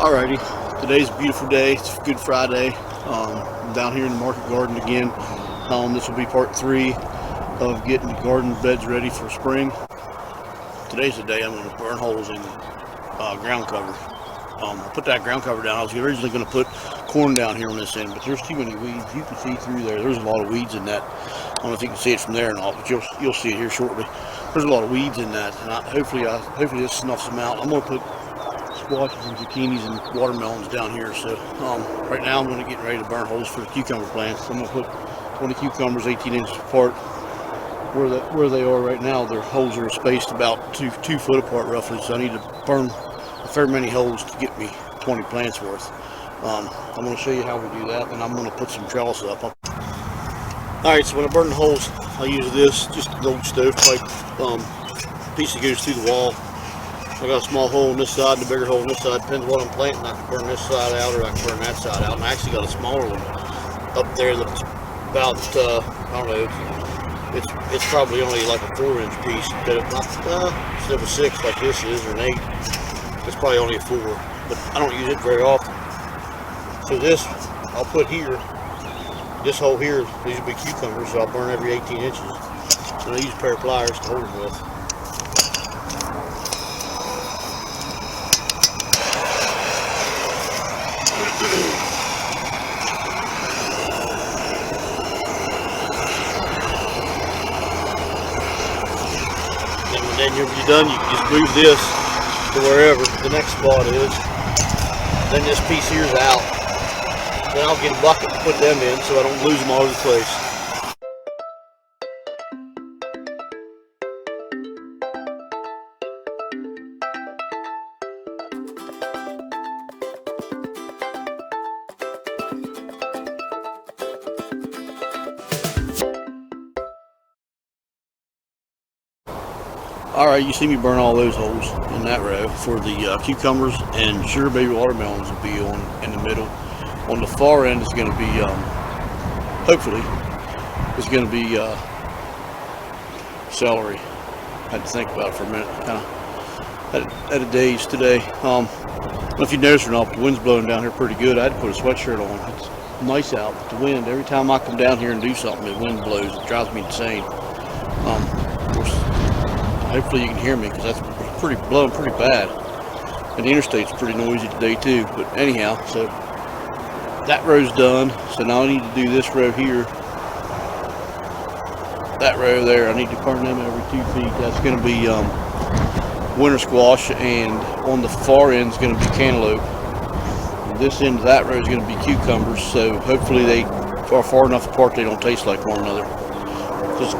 Alrighty, today's a beautiful day. It's Good Friday. I'm down here in the market garden again. This will be part 3 of getting the garden beds ready for spring. Today's the day I'm going to burn holes in ground cover. I put that ground cover down. I was originally going to put corn down here on this end, but there's too many weeds. You can see through there. There's a lot of weeds in that. I don't know if you can see it from there or not, but you'll see it here shortly. There's a lot of weeds in that, and hopefully this snuffs them out. I'm going to put squashes and zucchinis and watermelons down here. So right now I'm going to get ready to burn holes for the cucumber plants. I'm going to put 20 cucumbers 18 inches apart. Where they are right now, their holes are spaced about 2 foot apart roughly. So I need to burn a fair many holes to get me 20 plants worth. I'm going to show you how we do that, and I'm going to put some trellis up. Alright, so when I burn the holes, I use this, just an old stovepipe piece that goes through the wall. I got a small hole on this side and a bigger hole on this side. Depends what I'm planting. I can burn this side out or I can burn that side out. And I actually got a smaller one up there that's about, I don't know, it's probably only like a 4-inch piece. Instead of a 6 like this is, or an 8, it's probably only a 4. But I don't use it very often. So this, I'll put here, this hole here, these will be cucumbers, so I'll burn every 18 inches. And I use a pair of pliers to hold them with. And then you're done, you can just move this to wherever the next spot is. Then this piece here is out. Then I'll get a bucket to put them in so I don't lose them all over the place. Alright, you see me burn all those holes in that row for the cucumbers, and sugar baby watermelons will be on in the middle. On the far end is going to be, hopefully, it's going to be celery. I had to think about it for a minute. Kind of had a daze today. I don't know if you noticed or not, but the wind's blowing down here pretty good. I had to put a sweatshirt on. It's nice out, but the wind, every time I come down here and do something, the wind blows. It drives me insane. Of course, hopefully you can hear me because that's blowing pretty bad. And the interstate's pretty noisy today too. But anyhow, so that row's done. So now I need to do this row here. That row there, I need to burn them every 2 feet. That's going to be winter squash, and on the far end is going to be cantaloupe. And this end of that row is going to be cucumbers. So hopefully they are far enough apart they don't taste like one another. Just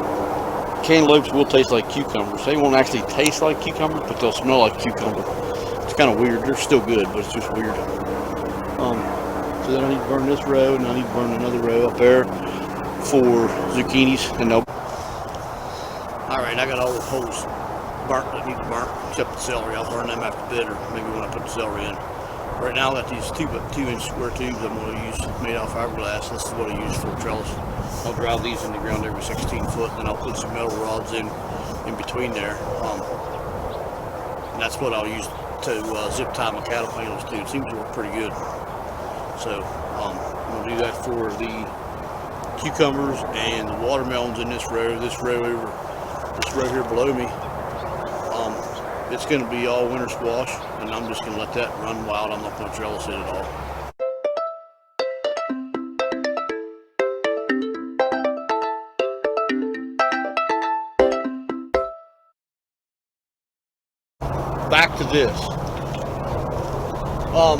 cantaloupes will taste like cucumbers. They won't actually taste like cucumbers, but they'll smell like cucumber. It's kind of weird. They're still good, but it's just weird. So then I need to burn this row, and I need to burn another row up there for zucchinis. And they'll... Alright, I got all the holes burnt that need to burn, except the celery. I'll burn them after bit, or maybe when I put the celery in. Right now I got these 2-inch square tubes I'm going to use, made out of fiberglass. This is what I use for trellis. I'll drive these in the ground every 16 foot, and then I'll put some metal rods in between there. And that's what I'll use to zip tie my cattle panels to. It seems to work pretty good. So I'm going to do that for the cucumbers and the watermelons in this row. This row here below me, it's going to be all winter squash, and I'm just going to let that run wild. I'm not going to trellis it at all. Back to this.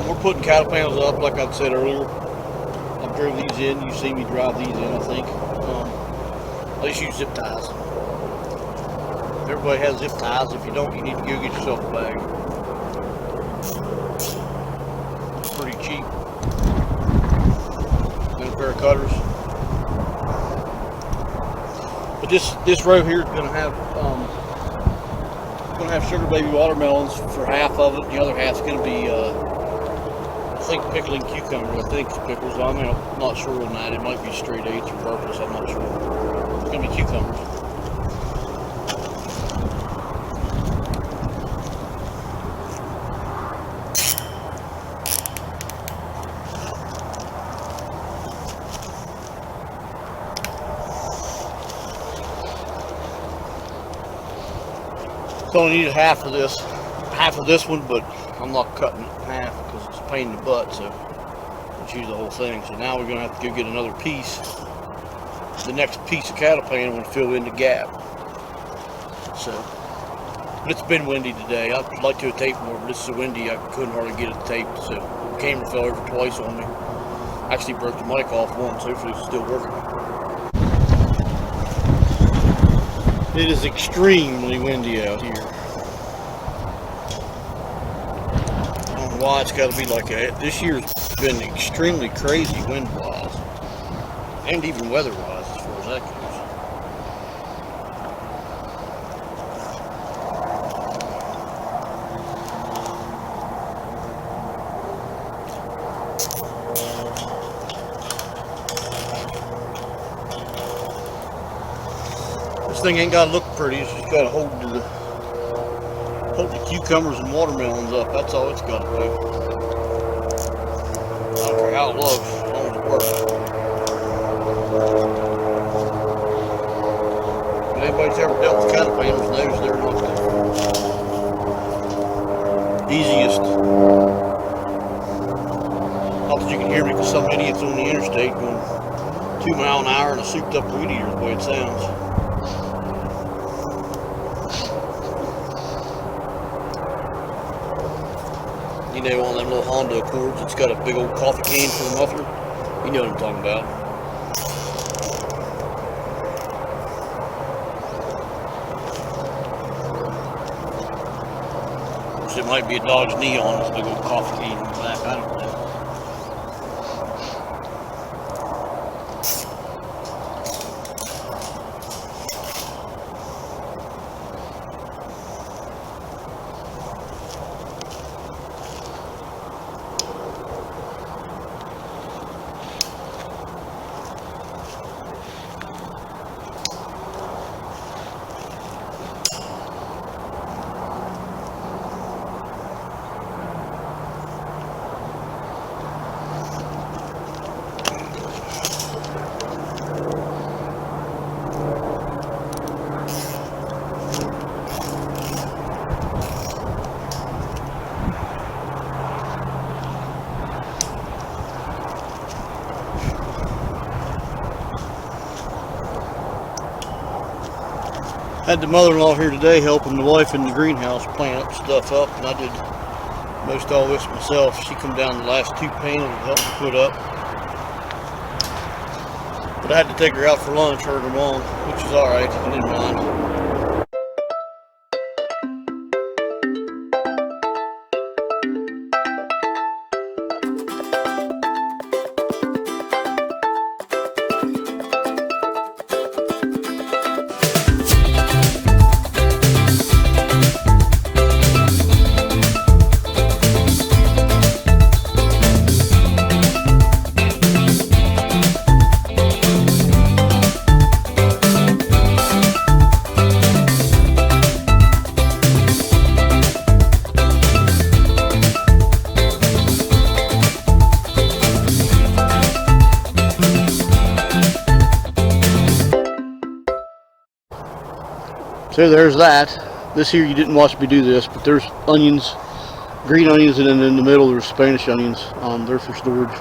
We're putting cattle panels up, like I said earlier. I drove these in. You see me drive these in, I think. I just use zip ties. Everybody has zip ties. If you don't, you need to go get yourself a bag. Pretty cheap. And a pair of cutters. But this row here is going to have sugar baby watermelons for half of it. The other half's going to be I think pickling cucumbers. I think it's pickles. I'm not sure on that. It might be straight 8s or purples. I'm not sure. It's going to be cucumbers. only needed half of this one, but I'm not cutting it in half because it's a pain in the butt, so let's use the whole thing. So now we're gonna have to go get another piece. The next piece of cattle pan I'm gonna fill in the gap. So, but it's been windy today. I'd like to have taped more, but this is so windy I couldn't hardly get it taped. So the camera fell over twice on me. Actually broke the mic off once. Hopefully it's still working. It is extremely windy out here. I don't know why it's got to be like that. This year's been extremely crazy wind-wise, and even weather-wise as far as that goes. This thing ain't got to look pretty. It's just got to hold the cucumbers and watermelons up. That's all it's got to do. I don't care how it looks, as long as it works. If anybody's ever dealt with cattle panels knows they're not the easiest. Not that you can hear me because some idiots on the interstate going 2 miles an hour in a souped up weed eater, the way it sounds. You know, one of them little Honda Accords that's got a big old coffee can for the muffler. You know what I'm talking about. Which it might be a Dodge Neon, this big old coffee can in the back. I don't know. Had the mother-in-law here today helping the wife in the greenhouse plant stuff up, and I did most all this myself. She come down the last 2 panels and helped me put up. But I had to take her out for lunch, her and her mom, which is alright, I didn't mind. So there's that. This here, you didn't watch me do this, but there's onions, green onions, and then in the middle there's Spanish onions. They're for storage.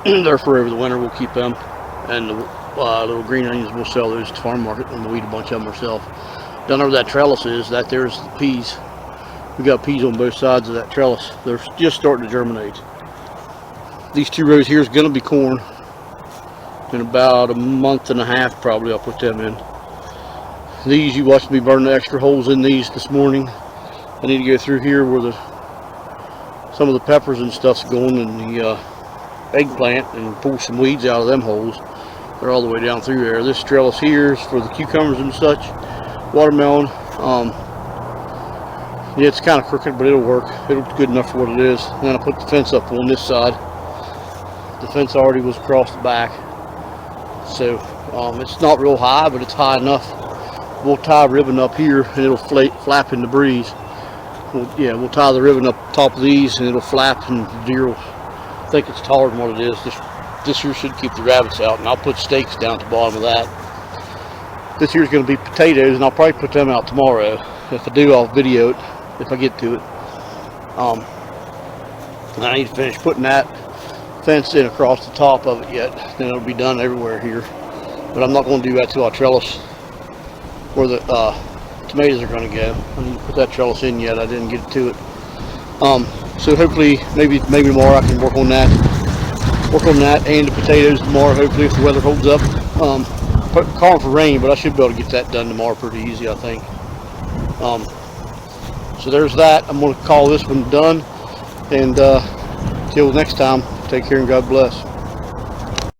They're for over the winter. We'll keep them. And the little green onions, we'll sell those to farm market, and we'll eat a bunch of them ourselves. Down over that trellis is, that there's the peas. We got peas on both sides of that trellis. They're just starting to germinate. These 2 rows here is going to be corn. In about a month and a half, probably, I'll put them in. These, you watched me burn the extra holes in these this morning. I need to go through here where some of the peppers and stuff's going, and the eggplant, and pull some weeds out of them holes. They're all the way down through there. This trellis here is for the cucumbers and such. Watermelon. Yeah, it's kind of crooked, but it'll work. It'll be good enough for what it is. And then I put the fence up on this side. The fence already was across the back. So it's not real high, but it's high enough. We'll tie a ribbon up here and it'll flap in the breeze. We'll tie the ribbon up top of these and it'll flap, and the deer will think it's taller than what it is. This here should keep the rabbits out, and I'll put stakes down at the bottom of that. This here's going to be potatoes, and I'll probably put them out tomorrow. If I do, I'll video it if I get to it. I need to finish putting that fence in across the top of it yet. Then it'll be done everywhere here. But I'm not going to do that till I trellis where the tomatoes are going to go. I didn't put that trellis in yet. I didn't get to it. So hopefully, maybe tomorrow I can work on that and the potatoes tomorrow. Hopefully, if the weather holds up. Calling for rain, but I should be able to get that done tomorrow pretty easy, I think. So there's that. I'm going to call this one done. And till next time, take care and God bless.